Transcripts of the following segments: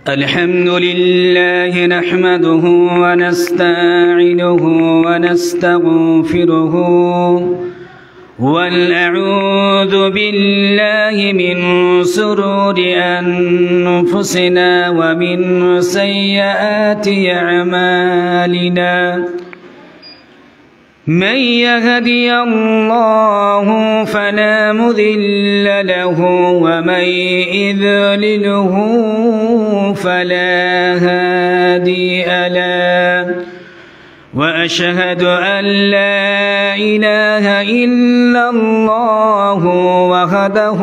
الحمد لله نحمده ونستعينه ونستغفره ونعوذ بالله من شرور أنفسنا ومن سيئات أعمالنا من يهدي الله فلا مضل له ومن يضلله فلا هادي له وأشهد أن لا إله إلا الله وحده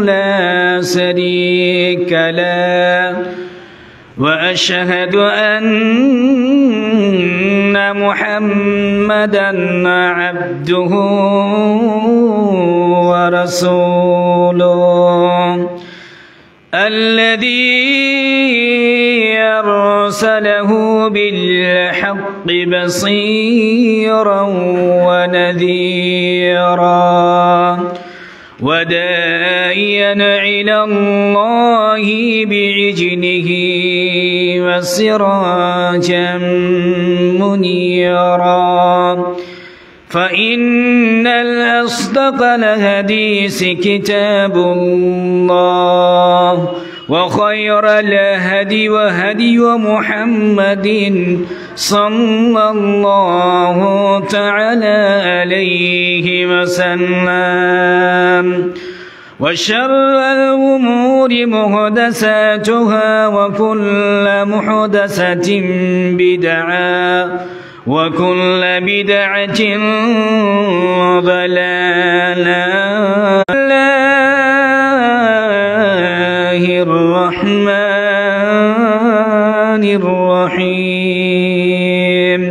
لا شريك له وأشهد أن محمدًا عبده ورسوله الذي أرسله بالحق بصيرا ونذيرا وداعيا إلى الله بإذنه وسراجا منيرا فإن الأصدق الحديث كتاب الله وخير الهدي وهدي محمد صلى الله تعالى عليه وسلم وشر الأمور محدثاتها وكل محدثة بدعة وكل بدعة ضلالة الرحمن الرحيم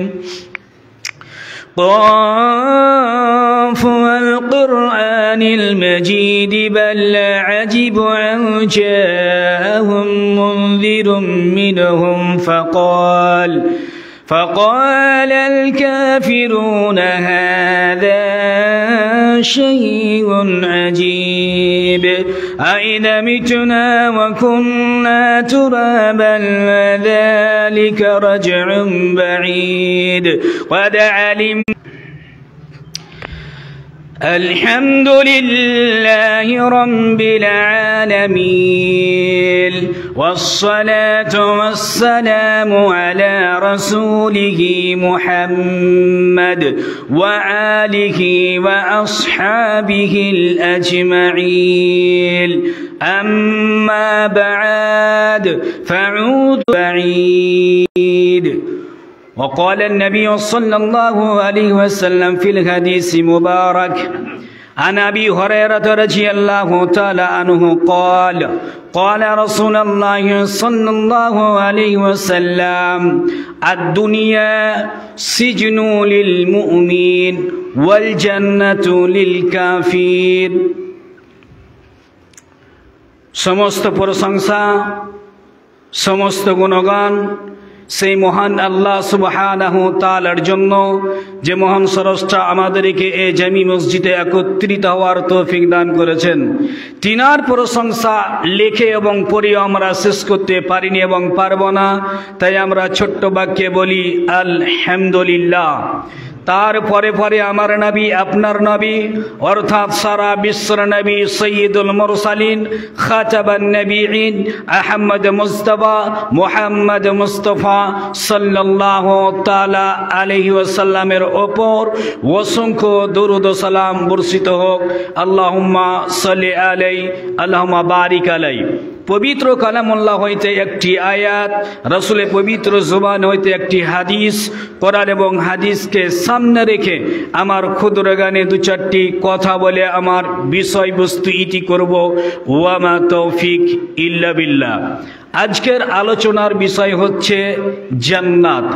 قاف والقرآن المجيد بل عجب أن جاءهم منذر منهم فقال الكافرون هذا شيء عجيب أئذا متنا وكنا ترابا ذلك رجع بعيد قد علم الحمد لله رب العالمين والصلاة والسلام على رسوله محمد وآله وأصحابه الأجمعين أما بعد فاعوذ بعيد وقال النبي صلى الله عليه وسلم في الحديث مبارك عن أبي هريرة رضي الله تعالى عنه قال رسول الله صلى الله عليه وسلم الدنيا سجن للمؤمن والجنة للكافر সমস্ত প্রশংসা সমস্ত গুণগান সেই মহান আল্লাহ সুবহানাহু তাআলার জন্য যে মহান স্রষ্টা আমাদেরকে এই জামি মসজিদে একত্রিত হওয়ার তৌফিক দান করেছেন তিনার প্রশংসা লিখে এবং পড়ে আমরা শেষ করতে পারিনি এবং পারব না তাই আমরা ছোট্ট বাক্যে বলি আলহামদুলিল্লাহ তার পরে পরে আমার নবী আপনার নবী অর্থাৎ সারা বিশ্বের নবী সৈয়দুল মুরসালিন খাতাবান নবীন আহমদ মুস্তাফা মুহাম্মদ মুস্তাফা সাল্লাল্লাহু তাআলা আলাইহি ওয়াসাল্লামের উপর অসংখ্য দরুদ ও সালাম বর্ষিত হোক আল্লাহুম্মা সাল্লি আলাইহি আল্লাহুম্মা বারিক আলাইহি পবিত্র কালামুল্লাহ হইতে একটি আয়াত রাসূলের পবিত্র জবান হইতে একটি হাদিস কোরআন এবং হাদিসকে সামনে রেখে আমার ক্ষুদ্র গানে দু চারটি কথা বলে আমার বিষয়বস্তু ইতি করব ওয়া মা তৌফিক ইল্লা বিল্লাহ আজকের আলোচনার বিষয় হচ্ছে জান্নাত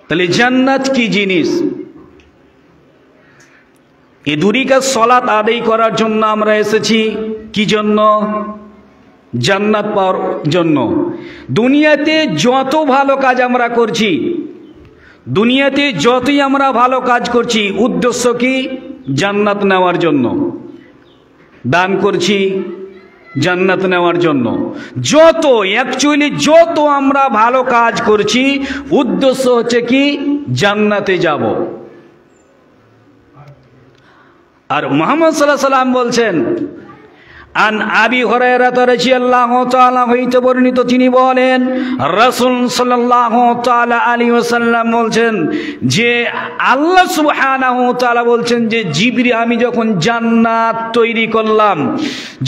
তাহলে জান্নাত কি জিনিস এই দুরিকাত সালাত আদায় করার জন্য আমরা এসেছি কি জন্য জান্নাত পাওয়ার জন্য দুনিয়াতে যত ভালো কাজ আমরা করছি দুনিয়াতে যতই আমরা ভালো কাজ করছি উদ্দেশ্য কি জান্নাত নেওয়ার জন্য দান করছি জান্নাত নেওয়ার জন্য। যত অ্যাকচুয়ালি যত আমরা ভালো কাজ করছি উদ্দেশ্য হচ্ছে কি জান্নাতে যাব। আর মুহাম্মদ সাল্লাল্লাহু আলাইহি ওয়াসাল্লাম বলছেন, আন আবি হুরায়রা রাদিয়াল্লাহু তাআলা হইতে বর্ণিত, তিনি বলেন রাসূল সাল্লাল্লাহু তাআলা আলাইহি ওয়াসাল্লাম বলছেন যে আল্লাহ সুবহানাহু ওয়া তাআলা বলছেন যে জিবরিল, আমি যখন জান্নাত তৈরি করলাম,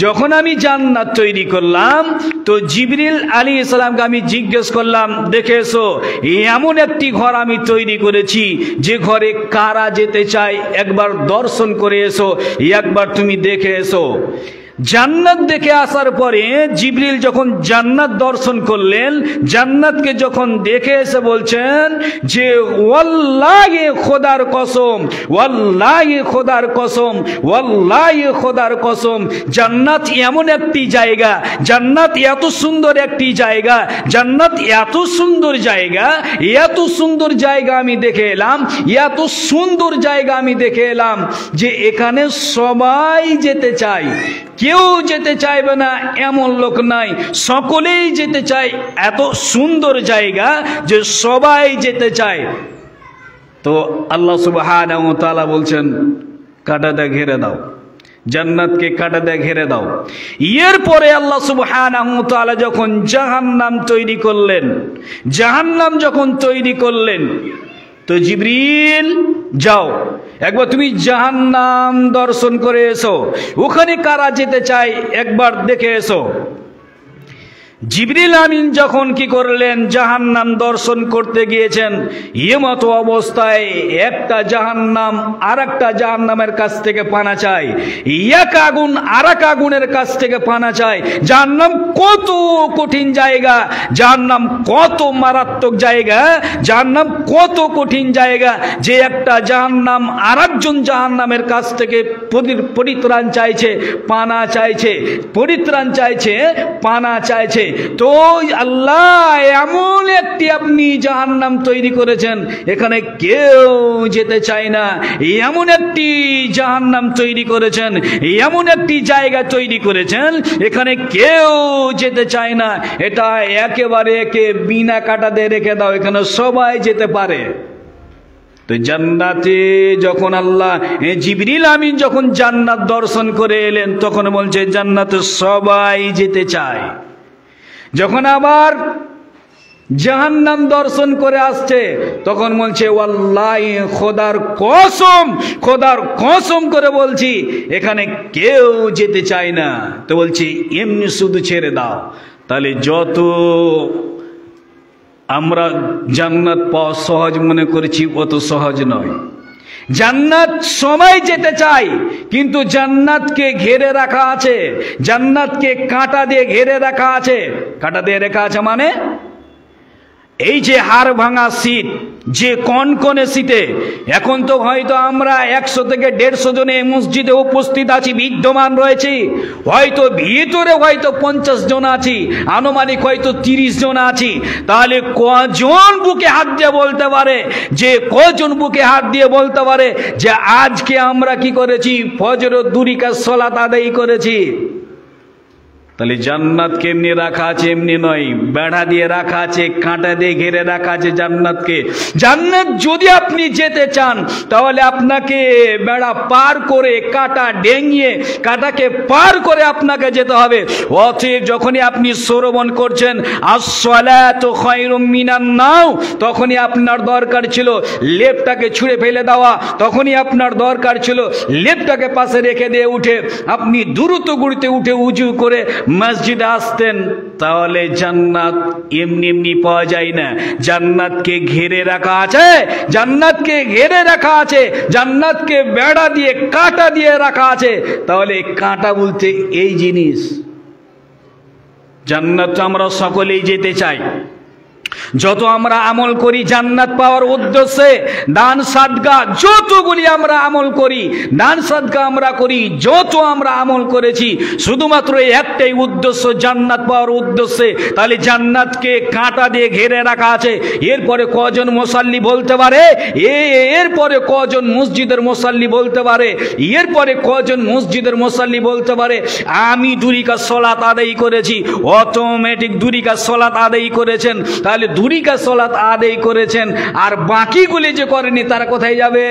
যখন আমি জান্নাত তৈরি করলাম তো জিবরিল আলাইহিস সালামকে আমি জিজ্ঞেস করলাম, দেখে এসো এমন একটি ঘর আমি তৈরি করেছি যে ঘরে কারা যেতে চায় একবার দর্শন করে এসো, একবার তুমি দেখে এসো। জান্নাত দেখে আসার পরে জিবরিল যখন জান্নাত দর্শন করলেন, জান্নাতকে যখন দেখে এসে বলছেন যে ওয়াল্লাহি খোদার কসম, ওয়াল্লাহি খোদার কসম, ওয়াল্লাহি খোদার কসম, জান্নাত এমন একটি জায়গা, জান্নাত এত সুন্দর একটি জায়গা, জান্নাত এত সুন্দর জায়গা, এত সুন্দর জায়গা আমি দেখে এলাম, এত সুন্দর জায়গা আমি দেখে এলাম যে এখানে সবাই যেতে চায়, কেউ যেতে চাইবে না এমন লোক নাই, সকলেই যেতে চায়। এত সুন্দর জায়গা যে সবাই যেতে চায়। তো আল্লাহ সুবহানাহু ওয়া তাআলা বলছেন কাঁটা দিয়ে ঘিরে দাও, জান্নাতকে কাঁটা দিয়ে ঘিরে দাও। এরপরে আল্লাহ সুবহানাহু ওয়া তাআলা যখন জাহান্নাম তৈরি করলেন, জাহান্নাম যখন তৈরি করলেন তো জিবরিল যাও একবার তুমি জাহান্নাম দর্শন করে এসো, ওখানে কারা যেতে চায় একবার দেখে এসো। জিবরিল আমিন যখন কি করলেন জাহান্নাম দর্শন করতে গিয়েছেন, এমতো অবস্থায় একটা জাহান্নাম আর একটা জাহান্নামের কাছ থেকে পানা চায়, এক আগুন আর এক আগুনের কাছ থেকে পানা চায়। জাহান্নাম কত কঠিন জায়গা, জাহান্নাম কত মারাত্মক জায়গা, জাহান্নাম কত কঠিন জায়গা যে একটা জাহান্নাম আর একজন জাহান্নামের কাছ থেকে পরিত্রাণ চাইছে, পানা চাইছে, পরিত্রাণ চাইছে, পানা চাইছে। তো আল্লাহ এমন একটি আপনি জাহান্নাম তৈরি করেছেন এখানে কেউ যেতে চায় না, এমন একটি জাহান্নাম তৈরি করেছেন, এমন একটি জায়গা তৈরি করেছেন এখানে কেউ যেতে চায় না, এটা একেবারে একে বিনা কাঁটা দিয়ে রেখে দাও, এখানে সবাই যেতে পারে। তো জান্নাতে যখন আল্লাহ জিবরিল আমিন যখন জান্নাত দর্শন করে এলেন তখন বলছে জান্নাতে সবাই যেতে চায়। যখন আবার জাহান্নাম দর্শন করে আসছে তখন বলছে ওয়াল্লাহি খোদার কসম, খোদার কসম করে বলছি এখানে কেউ যেতে চায় না। তো বলছি এমনি শুধু ছেড়ে দাও। তাহলে যত আমরা জান্নাত পাওয়া সহজ মনে করেছি অত সহজ নয়। জান্নাত সবাই যেতে চায় কিন্তু জান্নাতকে ঘিরে রাখা আছে, জান্নাতকে কাঁটা দিয়ে ঘিরে রাখা আছে। কাঁটা দিয়ে রাখা আছে মানে এই যে হাড় ভাঙা শীত, যে কনকনে শীতে, এখন তো হয়তো আমরা 100 থেকে 150 জনে এই মসজিদে উপস্থিত আছি, বিদ্যমান রয়েছি, হয়তো ভিতরে হয়তো 50 জন আছি, আনুমানিক হয়তো 30 জন আছি। তাহলে কজন বুকে হাত দিয়ে বলতে পারে যে, কজন বুকে হাত দিয়ে বলতে পারে যে আজকে আমরা কি করেছি, ফজরের 2 রাকাত সালাত আদায় করেছি। তাহলে জান্নাতকে এমনি রাখা আছে, এমনি নয়, বেড়া দিয়ে রাখা আছে, কাঁটা দিয়ে ঘিরে রাখা আছে জান্নাতকে। জান্নাত যদি আপনি যেতে চান তাহলে আপনাকে বেড়া পার করে, কাঁটা ডেঙিয়ে, কাঁটাকে পার করে আপনাকে যেতে হবে। অতএব যখনই আপনি শ্রবণ করছেন আস-সালাতু খায়রুম মিনান নাওম, তখনই আপনার দরকার ছিল লেপটাকে ছুঁড়ে ফেলে দেওয়া, তখনই আপনার দরকার ছিল লেপটাকে পাশে রেখে দিয়ে উঠে আপনি দ্রুত গতিতে উঠে উজু করে মসজিদে আসতেন। তাহলে জান্নাত এমনি এমনি পাওয়া যায় না, জান্নাতকে ঘিরে রাখা আছে, জান্নাতকে ঘিরে রাখা আছে, জান্নাতকে বেড়া দিয়ে, কাঁটা দিয়ে রাখা আছে। তাহলে কাঁটা বলতে এই জিনিস। জান্নাত আমরা সকলেই যেতে চাই, যত আমরা আমল করি জান্নাত পাওয়ার উদ্দেশ্যে, দান সাদকা যতগুলি আমরা আমল করি, দান সাদকা আমরা করি, যত আমরা আমল করেছি শুধুমাত্র একটাই উদ্দেশ্য, জান্নাত পাওয়ার উদ্দেশ্যে। তাহলে জান্নাতকে কাঁটা দিয়ে ঘিরে রাখা আছে। এরপরে কজন মুসাল্লি বলতে পারে? এরপরে কজন মসজিদের মুসাল্লি বলতে পারে? এরপরে কজন মসজিদের মুসাল্লি বলতে পারে আমি 2 রাকাত সালাত আদায় করেছি? অটোমেটিক 2 রাকাত সালাত আদায় করেছেন। তাহলে 2 রাকাত সালাত আদায় করেছেন, আর বাকিগুলি যে করেনি তারা কোথায় যাবে?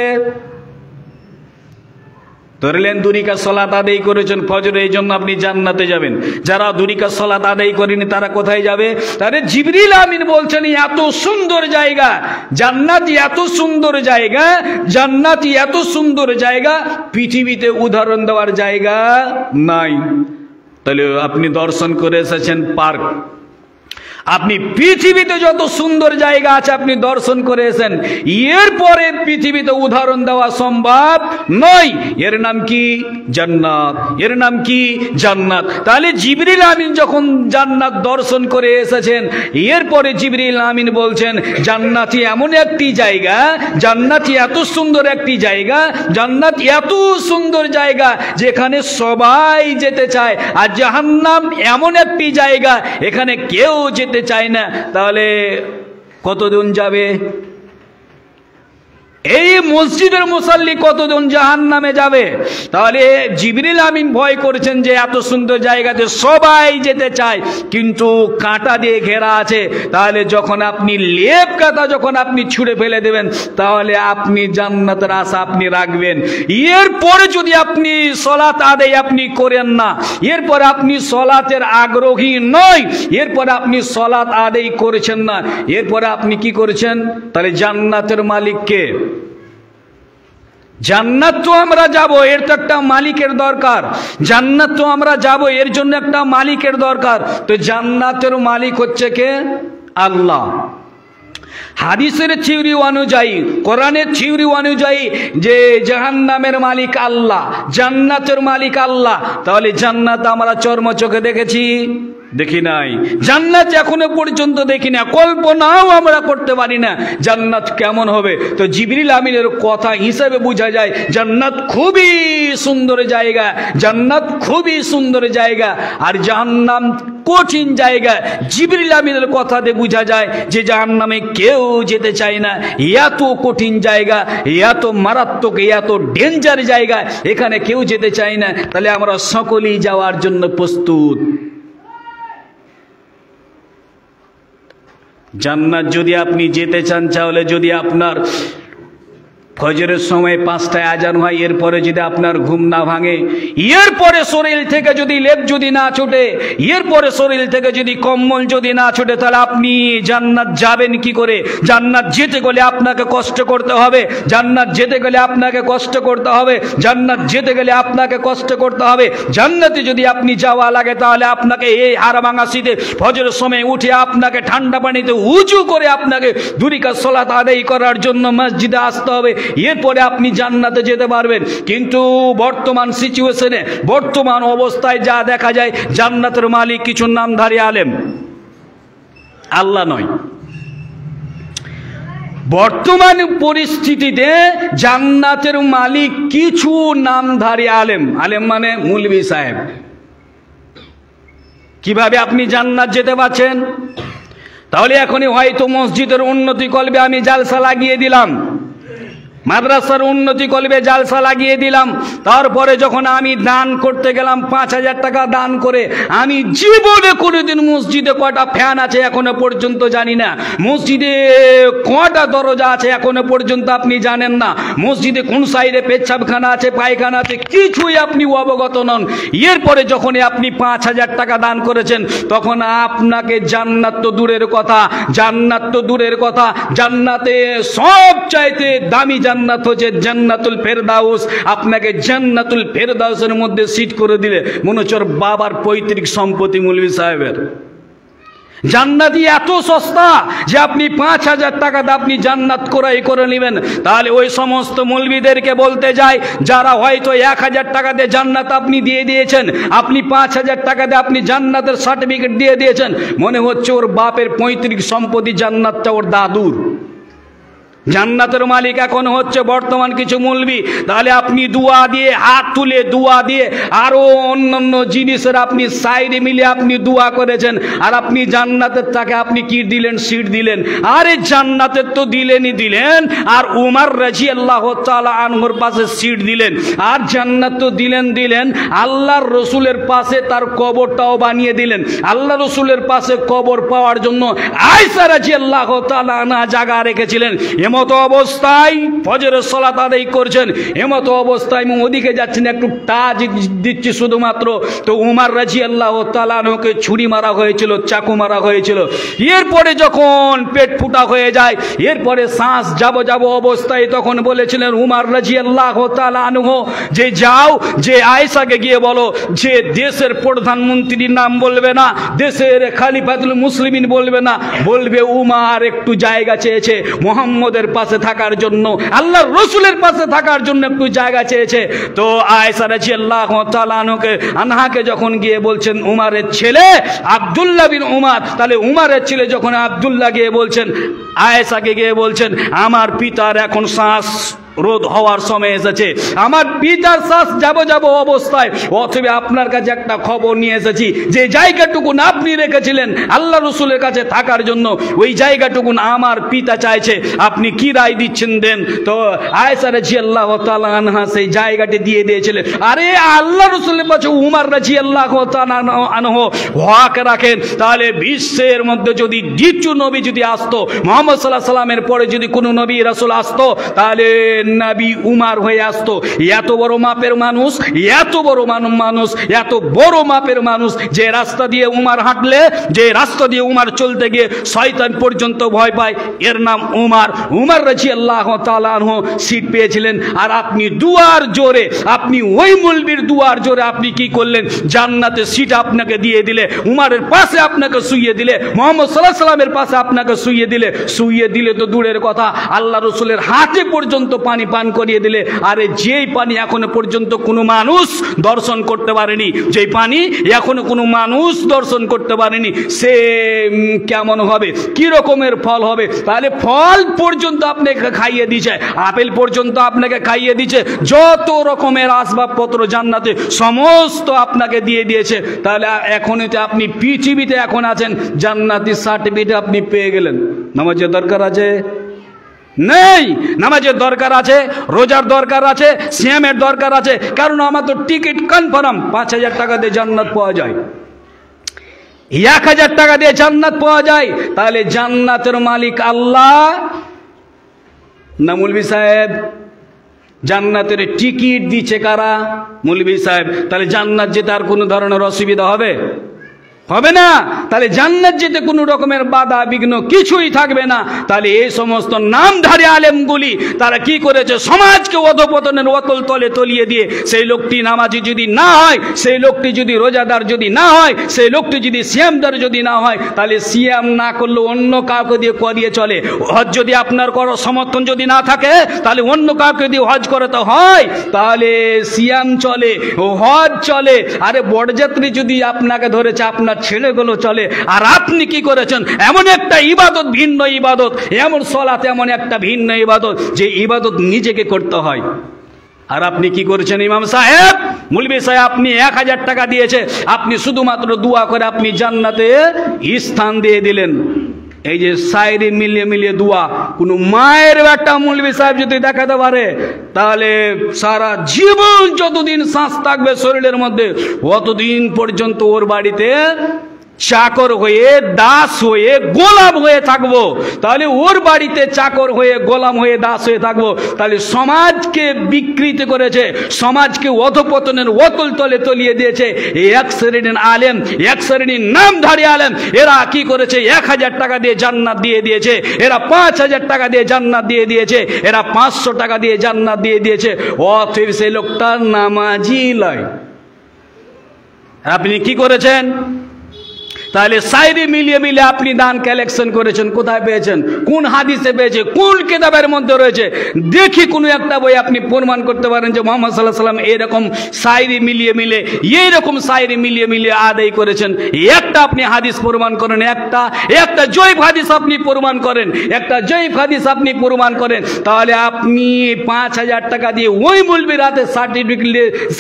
ধরলেন 2 রাকাত সালাত আদায় করেছেন ফজরে, এই জন্য আপনি জান্নাতে যাবেন। যারা 2 রাকাত সালাত আদায় করেনি তারা কোথায় যাবে? তাহলে জিবরিল আমিন বলছেন এত সুন্দর জায়গা জান্নাত, এত সুন্দর জায়গা জান্নাত, এত সুন্দর জায়গা পৃথিবীতে উদাহরণ দেওয়ার জায়গা নাই। তাহলে আপনি দর্শন করে এসেছেন পার্ক, আপনি পৃথিবীতে যত সুন্দর জায়গা আছে আপনি দর্শন করে এসেছেন, এরপরে পৃথিবীতে উদাহরণ দেওয়া সম্ভব নয়। এর নাম কি? জান্নাত। এর নাম কি? জান্নাত। তাহলে জিবরিল আমিন যখন জান্নাত দর্শন করে এসেছেন, এরপরে জিবরিল আমিন বলছেন জান্নাতি এমন একটি জায়গা, জান্নাতি এত সুন্দর একটি জায়গা, জান্নাত এত সুন্দর জায়গা যেখানে সবাই যেতে চায়, আর জাহান্নাম এমন একটি জায়গা এখানে কেউ যেতে চায় না। তাহলে কতজন যাবে? এই মসজিদের মুসাল্লি কতজন জাহান্নামে যাবে? তাহলে জিবরিল আমিন ভয় করেছেন যে এত সুন্দর জায়গাতে সবাই যেতে চায় কিন্তু কাঁটা দিয়ে ঘেরা আছে। তাহলে যখন আপনি লেপ কাঁটা যখন আপনি ছুঁড়ে ফেলে দেবেন তাহলে আপনি জান্নাতের আশা আপনি রাখবেন। এরপরে যদি আপনি সালাত আদায় আপনি করেন না, এরপরে আপনি সালাতের আগ্রহী নয়, এরপরে আপনি সালাত আদায় করেছেন না, এরপরে আপনি কি করেছেন? তাহলে জান্নাতের মালিক কে? জান্নাত তো আমরা যাব, এর তো একটা মালিকের দরকার। জান্নাত তো আমরা যাব, এর জন্য একটা মালিকের দরকার। তো জান্নাতের মালিক হচ্ছে কে? আল্লাহ। হাদিসের থিওরি অনুযায়ী, কোরআনের থিওরি অনুযায়ী যে জাহান্নামের মালিক আল্লাহ, জান্নাতের মালিক আল্লাহ। তাহলে জান্নাত আমরা চর্মচোখে দেখেছি? দেখি নাই। জান্নাত এখনো পর্যন্ত দেখি না, কল্পনাও আমরা করতে পারি না জান্নাত কেমন হবে। তো জিবরিল আমিনের কথা হিসেবে বোঝা যায় জান্নাত খুবই সুন্দর জায়গা, জান্নাত খুবই সুন্দর জায়গা, আর জাহান্নাম কঠিন জায়গা। জিবরিল আমিনের কথাতে বোঝা যায় যে জাহান্নামে কেউ যেতে চায় না, এত কঠিন জায়গা, এত মারাত্মক, এত ডেঞ্জার জায়গা, এখানে কেউ যেতে চায় না। তাহলে আমরা সকলেই যাওয়ার জন্য প্রস্তুত। জান্নাত যদি আপনি যেতে চান, তাহলে যদি আপনার ফজরের সময় 5টায় আজান হয়, এরপরে যদি আপনার ঘুম না ভাঙে, এরপরে শরীর থেকে যদি লেপ যদি না ছুটে, এরপরে শরীর থেকে যদি কম্বল যদি না ছুটে, তাহলে আপনি জান্নাত যাবেন কি করে? জান্নাত যেতে গেলে আপনাকে কষ্ট করতে হবে, জান্নাত যেতে গেলে আপনাকে কষ্ট করতে হবে, জান্নাত যেতে গেলে আপনাকে কষ্ট করতে হবে। জান্নাতে যদি আপনি যাওয়া লাগে তাহলে আপনাকে এই হাড়ভাঙা শীতে ফজরের সময় উঠে আপনাকে ঠান্ডা পানিতে উজু করে আপনাকে 2 রাকাত সালাত আদায় করার জন্য মসজিদে আসতে হবে, এরপরে আপনি জান্নাতে যেতে পারবেন। কিন্তু বর্তমান সিচুয়েশনে, বর্তমান অবস্থায় যা দেখা যায়, জান্নাতের মালিক কিছু নামধারী আলেম, আল্লাহ নয়। বর্তমান পরিস্থিতিতে জান্নাতের মালিক কিছু নামধারী আলেম, আলেম মানে মৌলভী সাহেব। কিভাবে আপনি জান্নাত যেতে পারছেন? তাহলে এখনই হয়তো মসজিদের উন্নতি করবে আমি জালসা লাগিয়ে দিলাম, মাদ্রাসার উন্নতি করবে জালসা লাগিয়ে দিলাম, তারপরে যখন আমি দান করতে গেলাম 5000 টাকা দান করে, আমি জীবনে কোনোদিন মসজিদে কয়টা ফ্যান আছে এখনো পর্যন্ত জানি না, মসজিদে কয়টা দরজা আছে এখনো পর্যন্ত আপনি জানেন না, মসজিদে কোন সাইডে পেচ্ছাবখানা আছে, পায়খানা আছে, কিছুই আপনি অবগত নন। এরপরে যখনই আপনি 5000 টাকা দান করেছেন, তখন আপনাকে জান্নাত তো দূরের কথা, জান্নাত তো দূরের কথা, জান্নাতে সব চাইতে দামি জান্নাত হচ্ছে জান্নাতুল ফেরদাউস। আপনাকে জান্নাতুল ফেরদাউসের মধ্যে সিট করে দিলে মনে হচ্ছে বাবার পৈতৃক সম্পত্তি মৌলভী সাহেবের। জান্নাতি এত সস্তা যে আপনি 5,000 টাকাতে আপনি জান্নাত ক্রয় করে নেবেন। তাহলে ওই সমস্ত মৌলবীদেরকে বলতে যাই, যারা হয়তো 1,000 টাকাতে জান্নাত আপনি দিয়ে দিয়েছেন, আপনি 5,000 টাকাতে আপনি জান্নাতের সার্টিফিকেট দিয়ে দিয়েছেন, মনে হচ্ছে ওর বাপের পৈতৃক সম্পত্তি জান্নাতটা ওর দাদুর। জান্নাতের মালিক এখন হচ্ছে বর্তমান কিছু মৌলবী। তাহলে আপনি দুয়া দিয়ে, হাত তুলে দুয়া দিয়ে, আরো অন্যান্য জিনিসের আপনি সাইডে মিলে আপনি দুয়া করেছেন, আর আপনি জান্নাতের তাকে আপনি কি দিলেন? সিট দিলেন। আরে জান্নাতের তো দিলেনই দিলেন, আর উমর রাদিয়াল্লাহু তাআলা আনহুর পাশে সিট দিলেন, আর জান্নাত তো দিলেন, আল্লাহর রসুলের পাশে তার কবরটাও বানিয়ে দিলেন। আল্লাহ রসুলের পাশে কবর পাওয়ার জন্য আয়েশা রাদিয়াল্লাহু তাআলা আনহা জায়গা রেখেছিলেন। এমত অবস্থায় ফজরের সালাত আদায় করছেন, এমত অবস্থায় ওদিকে যাচ্ছেন, একটু টাচ দিচ্ছে শুধুমাত্র, তো উমর রাদিয়াল্লাহু তাআলা আনহুকে ছুরি মারা হয়েছিল, চাকু মারা হয়েছিল। এরপরে যখন পেট ফুটা হয়ে যায়, এরপরে শ্বাস যাব অবস্থায় তখন বলেছিলেন উমর রাদিয়াল্লাহু তাআলা আনহু যে যাও, যে আয়েশাকে গিয়ে বলো যে দেশের প্রধানমন্ত্রীর নাম বলবে না, দেশের খলিফাতুল মুসলিমিন বলবে না, বলবে উমর একটু জায়গা চেয়েছে মুহাম্মদের পাশে থাকার জন্য, আল্লাহর রসুলের পাশে থাকার জন্য একটু জায়গা চেয়েছে। তো আয়েশা রাদিয়াল্লাহু তাআলা আনহাকে যখন গিয়ে বলছেন উমরের ছেলে আব্দুল্লাহ বিন উমর, তাহলে উমরের ছেলে যখন আব্দুল্লাহ গিয়ে বলছেন, আয়েশাকে গিয়ে বলছেন আমার পিতার এখন শ্বাস রোধ হওয়ার সময় এসেছে, আমার পিতার শ্বাস যাব অবস্থায়, অথবা আপনার কাছে একটা খবর নিয়ে এসেছি, যে জায়গাটুকুন আপনি রেখেছিলেন আল্লাহ রসুলের কাছে থাকার জন্য, ওই জায়গাটুকুন আমার পিতা চাইছে, আপনি কি রায় দিচ্ছেন দেন। তো আয়েশা রাদিয়াল্লাহু তাআলা আনহা সেই জায়গাটি দিয়ে দিয়েছিলেন। আরে আল্লাহ রসুলের কাছে উমর রাদিয়াল্লাহু তাআলা আনহু হক রাখেন, তাহলে বিশ্বের মধ্যে যদি দ্বিতীয় নবী যদি আসতো, মুহাম্মদ সাল্লাল্লাহু আলাইহি সাল্লামের পরে যদি কোনো নবী রাসূল আসতো, তাহলে নবী উমর হয়ে আসতো। এত বড় মাপের মানুষ, এত বড় মানুষ, এত বড় মাপের মানুষ, যে রাস্তা দিয়ে উমর হাঁটলে, যে রাস্তা দিয়ে উমর চলতে গিয়ে শয়তান পর্যন্ত ভয় পায়, এর নাম উমর। উমর রাদিয়াল্লাহু তাআলা আনহু সিট পেয়েছিলেন, আর আপনি দুয়ার জোরে, আপনি ওই মৌলবীর দুয়ার জোরে আপনি কি করলেন? জান্নাতে সিট আপনাকে দিয়ে দিলে, উমরের পাশে আপনাকে শুইয়ে দিলে, মুহাম্মদ সাল্লাল্লাহু আলাইহি সাল্লামের পাশে আপনাকে শুইয়ে দিলে তো দূরের কথা, আল্লাহ রসুলের হাতে পর্যন্ত পানি পান করিয়ে দিলে। আরে যেই পানি এখনো পর্যন্ত কোনো মানুষ দর্শন করতে পারেনি, যেই পানি এখনো কোনো মানুষ দর্শন করতে পারেনি, সে কেমন হবে, কি রকমের ফল হবে? তাহলে ফল পর্যন্ত আপনাকে খাইয়ে দিয়েছে, আপেল পর্যন্ত আপনাকে খাইয়ে দিয়েছে, যত রকমের আসবাবপত্র জান্নাতে সমস্ত আপনাকে দিয়ে দিয়েছে। তাহলে এখনই তো আপনি পৃথিবীতে এখন আছেন, জান্নাতি সার্টিফিকেট আপনি পেয়ে গেলেন। নামাজের দরকার আছে? নেই। নামাজের দরকার আছে, রোজার দরকার আছে, সিয়ামের দরকার আছে, কারণ আমার তো টিকিট কনফার্ম। 5,000 টাকা দিয়ে জান্নাত পাওয়া যায়, 1,000 টাকা দিয়ে জান্নাত পাওয়া যায়। তাহলে জান্নাতের মালিক আল্লাহ না মৌলভী সাহেব? জান্নাতের টিকিট দিচ্ছে কারা? মৌলভী সাহেব। তাহলে জান্নাত যেতে আর কোনো ধরনের অসুবিধা হবে না। তাহলে জান্নাত যেতে কোনো রকমের বাধা বিঘ্ন কিছুই থাকবে না। তাহলে এই সমস্ত নামধারী আলেমগুলি তারা কি করেছে? সমাজকে অধপতনের অতল তলে তলিয়ে দিয়ে, সেই লোকটি নামাজি যদি না হয়, সেই লোকটি যদি রোজাদার যদি না হয়, সেই লোকটি যদি সিয়ামদার যদি না হয়, তাহলে সিয়াম না করলে অন্য কাউকে দিয়ে করিয়ে চলে। হজ যদি আপনার করো সমর্থন যদি না থাকে, তাহলে অন্য কাউকে দিয়ে হজ করাতে হয়, তাহলে সিয়াম চলে, হজ চলে। আরে বরযাত্রী যদি আপনাকে ধরেছে, আপনার ছেলেগুলো চলে। আর আপনি কি করেছেন? এমন একটা ইবাদত, ভিন্ন ইবাদত, এমন সলাত, এমন একটা ভিন্ন ইবাদত, যে ইবাদত নিজেকে করতে হয়। আর আপনি কি করেছেন? ইমাম সাহেব, মৌলভী সাহেব, আপনি 1,000 টাকা দিয়েছে, আপনি শুধুমাত্র দোয়া করে আপনি জান্নাতে স্থান দিয়ে দিলেন। এই যে সাইরে মিলিয়ে দোয়া, কোন মায়ের একটা মৌলভী সাহেব যদি দেখাতে পারে, তাহলে সারা জীবন যতদিন শ্বাস থাকবে শরীরের মধ্যে, অতদিন পর্যন্ত ওর বাড়িতে চাকর হয়ে, দাস হয়ে, গোলাম হয়ে থাকবো। তাহলে ওর বাড়িতে চাকর হয়ে, গোলাম হয়ে, দাস হয়ে থাকবো। তাহলে সমাজকে বিকৃত করেছে, সমাজকে অধপতনের অতল তলে তলিয়ে দিয়েছে এক শ্রেণীর আলেম, এক শ্রেণীর নামধারী আলেম। এরা কি করেছে? 1,000 টাকা দিয়ে জান্নাত দিয়ে দিয়েছে, এরা 5,000 টাকা দিয়ে জান্নাত দিয়ে দিয়েছে, এরা 500 টাকা দিয়ে জান্নাত দিয়ে দিয়েছে। অতএব সেই লোকটা নামাজি নয়। আপনি কি করেছেন? তাহলে সাইরি মিলিয়ে মিলিয়ে আপনি দান কালেকশন করেছেন, কোথায় পেয়েছেন, কোন হাদিসে পেয়েছে, কোন কিতাবের মধ্যে রয়েছে? দেখি কোনো একটা বই আপনি প্রমাণ করতে পারেন যে মুহাম্মদ সাল্লাল্লাহু আলাইহি ওয়াসাল্লাম এরকম সাইরি মিলিয়ে মিলিয়ে এইরকম সাইরি মিলিয়ে মিলিয়ে আদায় করেছেন। একটা আপনি হাদিস প্রমাণ করেন, একটা জয়ীফ হাদিস আপনি প্রমাণ করেন, একটা জয়ীফ হাদিস আপনি প্রমাণ করেন। তাহলে আপনি 5,000 টাকা দিয়ে ওই মৌলবীর হাতে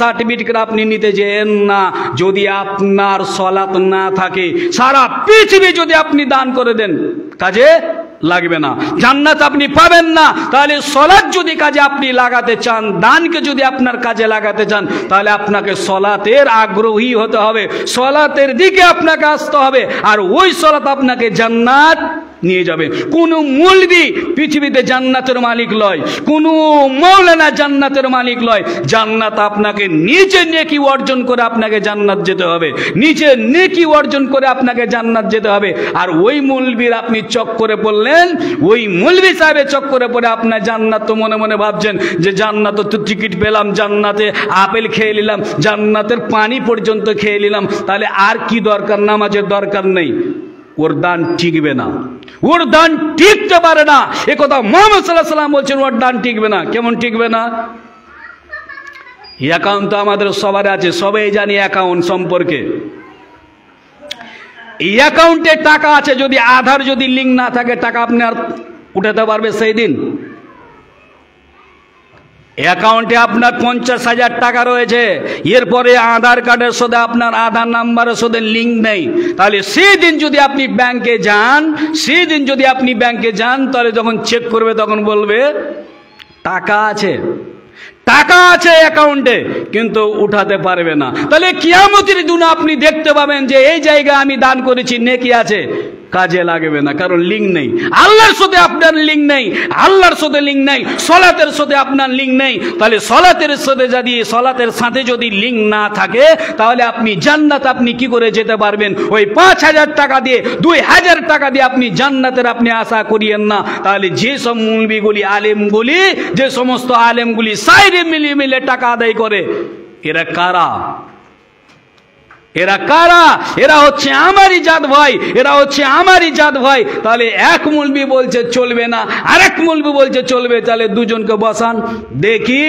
সার্টিফিকেট আপনি নিতে যেন না। যদি আপনার সলাত না থাকে, সারা পৃথিবী যদি আপনি দান করে দেন, কাজে লাগবে না, জান্নাত আপনি পাবেন না। তাহলে সলাত যদি কাজে আপনি লাগাতে চান, দানকে যদি আপনার কাজে লাগাতে চান, তাহলে আপনাকে সলাতের আগ্রহী হতে হবে, সলাতের দিকে আপনাকে আসতে হবে, আর ওই সলাত আপনাকে জান্নাত নিয়ে যাবে। কোন মৌলবি পৃথিবীতে জান্নাতের মালিক লয়, কোন মৌলানা জান্নাতের মালিক লয়। জান্নাত আপনাকে নিজে নেকি অর্জন করে আপনাকে জান্নাত যেতে হবে, নিজে নেকি অর্জন করে আপনাকে জান্নাত যেতে হবে। আর ওই মৌলবির আপনি চক্করে পড়লেন, ওই মৌলবি সাহেবের চক্করে পড়ে আপনার জান্নাত তো মনে মনে ভাবছেন যে জান্নাত তো টিকিট পেলাম, জান্নাতে আপেল খেয়ে নিলাম, জান্নাতের পানি পর্যন্ত খেয়ে নিলাম, তাহলে আর কি দরকার, নামাজের দরকার নেই। ওর দান টিকবে না, ওর দান টিকতে পারে না। এ কথা মুহাম্মদ সাল্লাল্লাহু আলাইহি ওয়াসাল্লাম বলছেন, ওর দান টিকবে না। কেমন টিকবে না? অ্যাকাউন্ট তো আমাদের সবার আছে, সবাই জানি অ্যাকাউন্ট সম্পর্কে। এই অ্যাকাউন্টে টাকা আছে, যদি আধার যদি লিঙ্ক না থাকে, টাকা আপনি আর উঠাতে পারবে সেই দিন? অ্যাকাউন্টে আপনার 50,000 টাকা রয়েছে, এরপরে আধার কার্ডের সাথে আপনার আধার নাম্বারের সাথে লিঙ্ক নেই, তাহলে সেই দিন যদি আপনি ব্যাংকে যান, সেই দিন যদি আপনি ব্যাংকে যান, তাহলে যখন চেক করবে তখন বলবে টাকা আছে, টাকা আছে অ্যাকাউন্টে, কিন্তু উঠাতে পারবে না। তাহলে কিয়ামতের দিন আপনি দেখতে পাবেন যে এই জায়গায় আমি দান করেছি, নেকি আছে, কাজে লাগবে না, কারণ লিঙ্ক নেই। আল্লাহর সাথে আপনার লিঙ্ক নেই, আল্লাহর সাথে লিঙ্ক নেই, সলাতের সাথে আপনার লিঙ্ক নেই। তাহলে সলাতের সাথে যদি লিঙ্ক না থাকে, তাহলে আপনি জান্নাত আপনি কি করে যেতে পারবেন? ওই 5,000 টাকা দিয়ে, 2,000 টাকা দিয়ে আপনি জান্নাতের আপনি আশা করিয়েন না। তাহলে যে সব মৌলবীগুলি, আলেমগুলি, যে সমস্ত আলেমগুলি সাইরে মিলিয়ে মিলে টাকা আদায় করে, এরা কারা? এরা কারা? এরা হচ্ছে আমারই জাত ভাই, এরা হচ্ছে আমারই জাত ভাই। তাহলে এক মৌলবি বলছে চলবে না, আরেক মৌলবি বলছে চলবে, তাহলে দুজনকে বসান, দেখি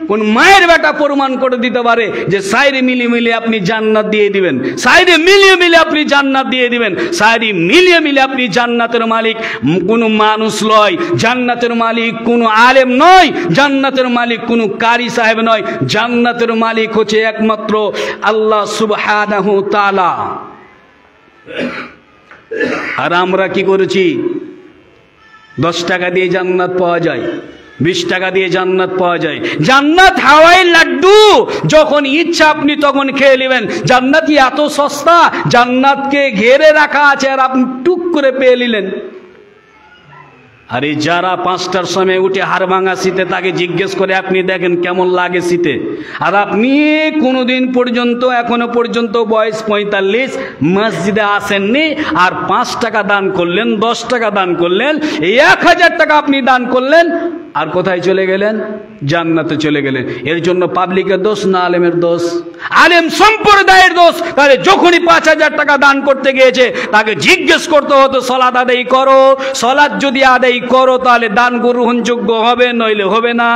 কোন মায়ের বেটা প্রমাণ করে দিতে পারে যে সাইরে মিলিয়ে মিলিয়ে আপনি জান্নাত দিয়ে দিবেন, সাইরে মিলিয়ে মিলিয়ে আপনি জান্নাত দিয়ে দিবেন। সাইরে মিলিয়ে মিলিয়ে আপনি জান্নাতের মালিক কোনো মানুষ নয়, জান্নাতের মালিক কোনো আলেম নয়, জান্নাতের মালিক কোনো কারি সাহেব নয়, জান্নাতের মালিক হচ্ছে একমাত্র আল্লাহ সুবহানাহু তাআলা। আর আমরা কি করেছি? 10 টাকা দিয়ে জান্নাত পাওয়া যায়, 20 টাকা দিয়ে জান্নাত পাওয়া যায়। জান্নাত হাওয়াই লাড্ডু, যখন ইচ্ছা আপনি তখন খেয়ে নেবেন। জান্নাত এত সস্তা, জান্নাতকে ঘেরে রাখা আছে, আর আপনি টুক করে পেয়ে নিলেন। আরে যারা 5টার সময় উঠে হাড় ভাঙা শীতে, তাকে জিজ্ঞেস করে আপনি দেখেন কেমন লাগে শীতে। আর আপনি কোনোদিন পর্যন্ত, এখনো পর্যন্ত বয়স 45, মসজিদে আসেননি, আর 5 টাকা দান করলেন, 10 টাকা দান করলেন, 1,000 টাকা আপনি দান করলেন, আর কোথায় চলে গেলেন? জান্নাতে চলে গেলেন। এর জন্য পাবলিকের দোষ না আলেমের দোষ? আলেম সম্প্রদায়ের দোষ। তাহলে যখনই 5,000 টাকা দান করতে গিয়েছে, তাকে জিজ্ঞেস করতে হতো সলাত আদায় করো, সলাত যদি আদায় করো তাহলে দান গ্রহণযোগ্য হবে, নইলে হবে না।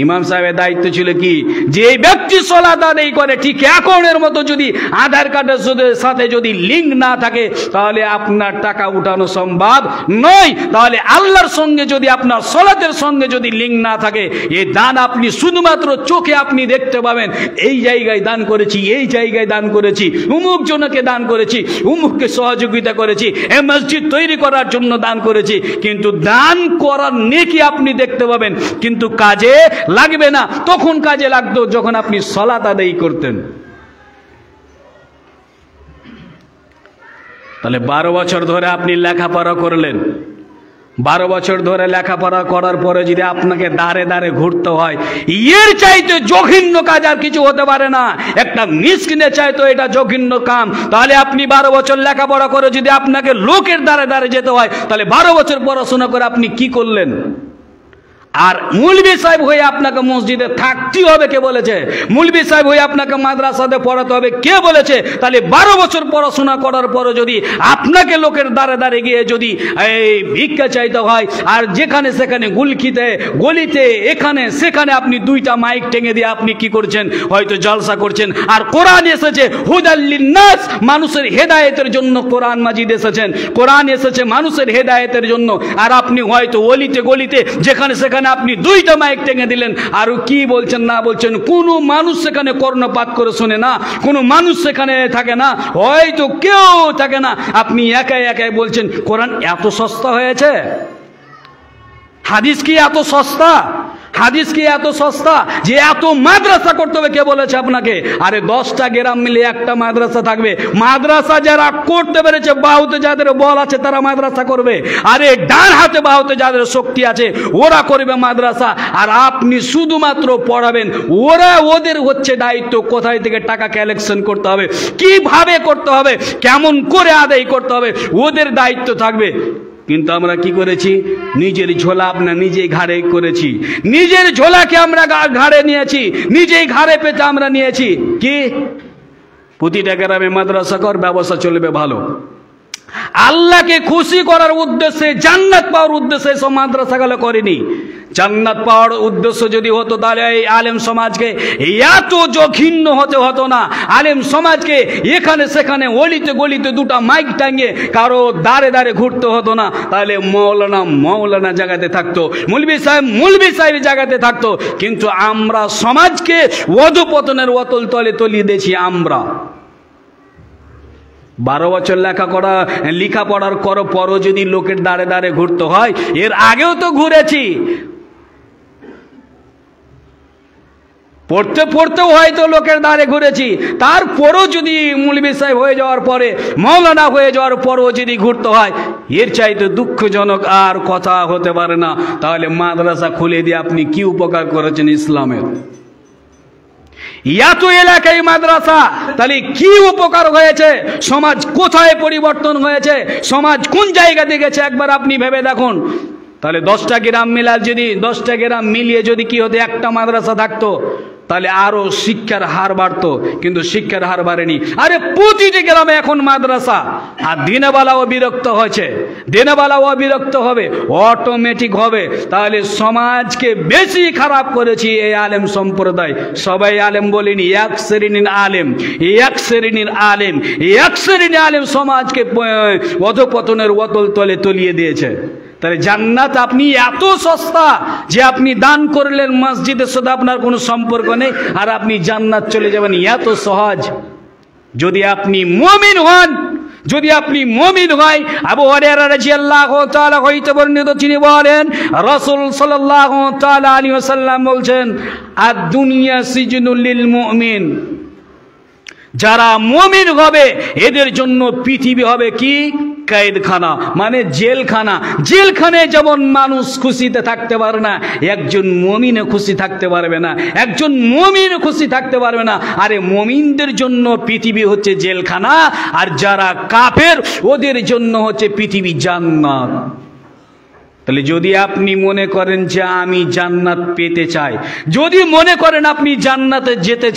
ইমাম সাহেবের দায়িত্ব ছিল কি, যে এই ব্যক্তি সালাত আদায় করে ঠিক অ্যাকাউন্টের মতো যদি আধার কার্ডের সাথে যদি লিঙ্ক না থাকে, তাহলে আপনার টাকা উঠানো সম্ভব নয়। তাহলে আল্লাহর সঙ্গে যদি আপনার সালাতের সঙ্গে যদি লিঙ্ক না থাকে, এই দান আপনি শুধুমাত্র চোখে আপনি দেখতে পাবেন, এই জায়গায় দান করেছি, এই জায়গায় দান করেছি, উমুক জনকে দান করেছি, উমুককে সহযোগিতা করেছি, এই মসজিদ তৈরি করার জন্য দান করেছি, কিন্তু দান করার নেকি আপনি দেখতে পাবেন, কিন্তু কাজে লাগবে না। তখন কাজে লাগতো যখন আপনি সালাত আদায় করতেন। তাহলে 12 বছর ধরে আপনি লেখাপড়া করলেন, 12 বছর ধরে লেখাপড়া করার পরে যদি আপনাকে দাঁড়ে দাঁড়ে ঘুরতে হয়, এর চাইতে জঘন্য কাজ আর কিছু হতে পারে না। একটা মিসকিনের চাইতো এটা জঘন্য কাম। তাহলে আপনি 12 বছর লেখাপড়া করে যদি আপনাকে লোকের দাঁড়ে দাঁড়ে যেতে হয়, তাহলে 12 বছর পড়াশোনা করে আপনি কি করলেন? আর মুলবি সাহেব হয়ে আপনাকে মসজিদে থাকতে হবে কে বলেছে? মুলবি সাহেব হয়ে আপনাকে মাদ্রাসাতে পড়াতে হবে কে বলেছে? তাহলে 12 বছর পড়াশোনা করার পরও যদি আপনাকে লোকের দ্বারে দ্বারে গিয়ে যদি এই ভিক্ষা চাইতে হয়, আর যেখানে সেখানে গুলখিতে গলিতে এখানে সেখানে আপনি 2টা মাইক টেঙে দিয়ে আপনি কি করছেন? হয়তো জলসা করছেন। আর কোরআন এসেছে হুদাল লিন্নাস, মানুষের হেদায়েতের জন্য কোরআন মাজিদ এসেছেন, কোরআন এসেছে মানুষের হেদায়েতের জন্য। আর আপনি হয়তো অলিতে গলিতে যেখানে সেখানে আপনি 2টা মাইক টেঙে দিলেন। আর কি বলছেন না বলছেন কোনো মানুষ সেখানে কর্ণপাত করে শোনে না, কোনো মানুষ সেখানে থাকে না, হয়তো কেউ থাকে না। আপনি একাই একাই বলছেন কোরআন এত সস্তা হয়েছে? হাদিস কি এত সস্তা? হাদিস কি এত সস্তা যে এত মাদ্রাসা করতে হবে কে বলেছে আপনাকে? আরে 10টা গ্রাম মিলে একটা মাদ্রাসা থাকবে। মাদ্রাসা যারা করতে পেরেছে, বাহুতে যাদের বল আছে তারা মাদ্রাসা করবে। আরে ডান হাতে বাহুতে যাদের শক্তি আছে ওরা করবে মাদ্রাসা। আর আপনি শুধুমাত্র পড়াবেন। ওদের হচ্ছে দায়িত্ব কোথায় থেকে টাকা কালেকশন করতে হবে, কিভাবে করতে হবে, কেমন করে আদায় করতে হবে, ওদের দায়িত্ব থাকবে। কিন্তু আমরা কি করেছি? নিজের ঝোলা আপনার নিজেই ঘাড়ে করেছি, নিজের ঝোলাকে আমরা ঘাড়ে নিয়েছি, নিজেই ঘাড়ে পেতে আমরা নিয়েছি কি প্রতিটা গ্রামে মাদ্রাসা কর, ব্যবস্থা চলবে ভালো। আল্লাহকে খুশি করার উদ্দেশ্যে, জান্নাত পাওয়ার উদ্দেশ্যে সব মাদ্রাসাগুলো করেনি। জান্নাত পাওয়ার উদ্দেশ্য যদি হতো তাহলে এই আলেম সমাজকে এত জঘন্য হতে হতো না। আলেম সমাজকে এখানে সেখানে অলিতে গলিতে 2টা মাইক টাঙিয়ে কারো দাঁড়ে দাঁড়ে ঘুরতে হতো না। তাহলে মৌলানা জায়গাতে থাকতো, মুলবি সাহেব জায়গাতে থাকতো। কিন্তু আমরা সমাজকে অধঃপতনের অতল তলে তলিয়ে দিয়েছি। আমরা 12 বছর লেখাপড়ার পরও যদি লোকের দাঁড়ে দাঁড়ে ঘুরতে হয়, এর আগেও তো ঘুরেছি। পড়তে পড়তেও হয়তো লোকের দ্বারে ঘুরেছি, তারপরও যদি মুলবি সাহেব হয়ে যাওয়ার পরে, মৌলানা হয়ে যাওয়ার পরও যদি ঘুরতে হয়, এর চাইতে দুঃখজনক আর কথা হতে পারে না। তাহলে মাদ্রাসা খুলে দিয়ে আপনি কি উপকার করেছেন ইসলামের? এত এলাকায় মাদ্রাসা, তাহলে কি উপকার হয়েছে? সমাজ কোথায় পরিবর্তন হয়েছে? সমাজ কোন জায়গাতে গেছে একবার আপনি ভেবে দেখুন। তাহলে 10টা গ্রাম মিলিয়ে যদি কি হতো, একটা মাদ্রাসা থাকতো, তাহলে আরো শিক্ষার হার বাড়তো। কিন্তু শিক্ষার হার বাড়েনি। আরে প্রতিটি গ্রামে এখন মাদ্রাসা। আর দিনেবেলাও বিরক্ত হয়েছে, দিনেবেলাও বিরক্ত হবে, অটোমেটিক হবে। তাহলে সমাজকে বেশি খারাপ করেছি এই আলেম সম্প্রদায়। সবাই আলেম বলিনি, এক শ্রেণীর আলেম সমাজকে অধঃপতনের অতল তলে তলিয়ে দিয়েছে। তাহলে জান্নাত আপনি এত সস্তা যে আপনি দান করলেন মসজিদের সাথে আপনার কোনো সম্পর্ক নেই, আর আপনি জান্নাত চলে যাবেন এত সহজ। যদি আপনি মুমিন হন, আবু হুরায়রা রাদিয়াল্লাহু তাআলা হইতে বর্ণিত, তিনি বলেন রাসূল সাল্লাল্লাহু তাআলা আলাইহি ওয়াসাল্লাম বলছেন, আদ-দুনিয়া সিজনুল লিল মুমিন। যারা মুমিন হবে এদের জন্য পৃথিবী হবে কি কয়েদখানা, মানে জেলখানা। জেলখানায় যেমন মানুষ খুশিতে থাকতে পারে না, একজন মুমিনে খুশি থাকতে পারবে না, একজন মুমিন খুশি থাকতে পারবে না। আরে মুমিনদের জন্য পৃথিবী হচ্ছে জেলখানা, আর যারা কাফের ওদের জন্য হচ্ছে পৃথিবী জান্নাত। তাহলে যদি আপনি মনে করেন যে আমি জান্নাত পেতে চাই, যদি মনে করেন আপনি জান্নাতে যেতে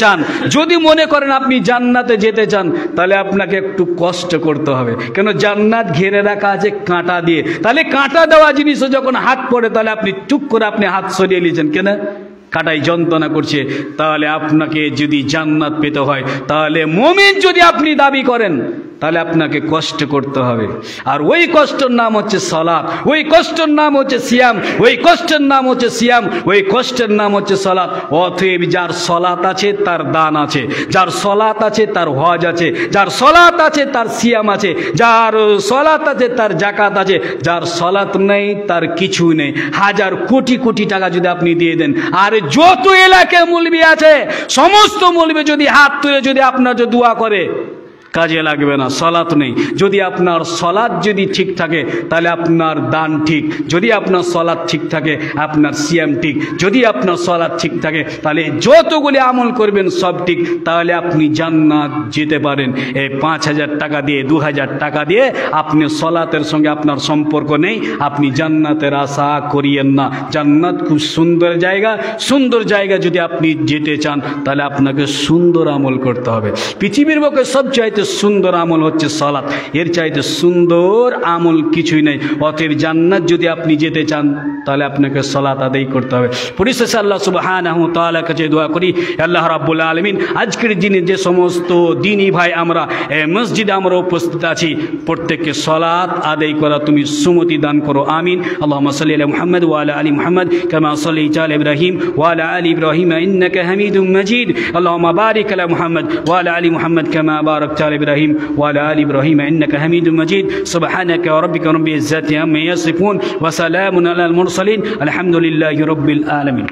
চান, তাহলে আপনাকে একটু কষ্ট করতে হবে। কেন? জান্নাত ঘিরে রাখা আছে কাঁটা দিয়ে। তাহলে কাঁটা দেওয়া জিনিসও যখন হাত পড়ে, তাহলে আপনি টুক করে আপনি হাত সরিয়ে নিয়েছেন, কেন? কাঁটায় যন্ত্রণা করছে। তাহলে আপনাকে যদি জান্নাত পেতে হয়, তাহলে মুমিন যদি আপনি দাবি করেন, তাহলে আপনাকে কষ্ট করতে হবে। আর ওই কষ্টের নাম হচ্ছে সালাত, ওই কষ্টের নাম হচ্ছে সিয়াম, ওই কষ্টের নাম হচ্ছে সালাত। অতএব যার সালাত আছে তার দান আছে, যার সালাত আছে তার হজ আছে, যার সালাত আছে তার সিয়াম আছে, যার সালাত আছে তার যাকাত আছে, যার সালাত নেই তার কিছু নেই। হাজার কোটি কোটি টাকা যদি আপনি দিয়ে দেন, আর যত এলাকায় মুলবি আছে সমস্ত মুলবি যদি হাত তুলে যদি আপনার দোয়া করে, কাজে লাগবে না, সলাত নেই। যদি আপনার সলাত যদি ঠিক থাকে তাহলে আপনার দান ঠিক, যদি আপনার সলাত ঠিক থাকে আপনার সিয়াম ঠিক, যদি আপনার সলাত ঠিক থাকে তাহলে যতগুলি আমল করবেন সব ঠিক, তাহলে আপনি জান্নাত যেতে পারেন। এই 5,000 টাকা দিয়ে 2,000 টাকা দিয়ে আপনি সলাতের সঙ্গে আপনার সম্পর্ক নেই, আপনি জান্নাতের আশা করিয়েন না। জান্নাত খুব সুন্দর জায়গা, সুন্দর জায়গা যদি আপনি যেতে চান তাহলে আপনাকে সুন্দর আমল করতে হবে। পৃথিবীর বুকে সবচাইতে সুন্দর আমল হচ্ছে সালাত, এর চাইতে সুন্দর আমল কিছুই নেই। অতএব জান্নাত যদি আপনি যেতে চান তাহলে আপনাকে সালাত আদায় করতে হবে। পরিশেষে আল্লাহ সুবহানাহু ওয়া তাআলার কাছে দোয়া করি, আল্লাহ রাব্বুল আলামিন আজকের দিনে যে সমস্ত দ্বীনি ভাই আমরা মসজিদে আমরা উপস্থিত আছি প্রত্যেককে সালাত আদায় করা তুমি সুমতি দান করো, আমিন। আল্লাহুম্মা সাল্লি আলা মুহাম্মদ ওয়া আলা আলি মুহাম্মদ কামা সাল্লাইতা আলা ইব্রাহিম ওয়া আলা আলি ইব্রাহিম ইন্নাকা হামিদুম মাজিদ। আল্লাহুম্মা বারিক আলা মুহাম্মদ ওয়া আলা আলি মুহাম্মদ কামা বারাকতা আলা ইব্রাহিম ওয়া আলা আলি ইব্রাহিম ইন্নাকা হামিদুম মাজিদ। সুবহানাকা ওয়া রাব্বিকা রাব্বিল ইজ্জাতি আম্মা ইয়াসিফুন ওয়া সালামুন আলাল মুরসালিন আলহামদুলিল্লাহি রাব্বিল আলামিন।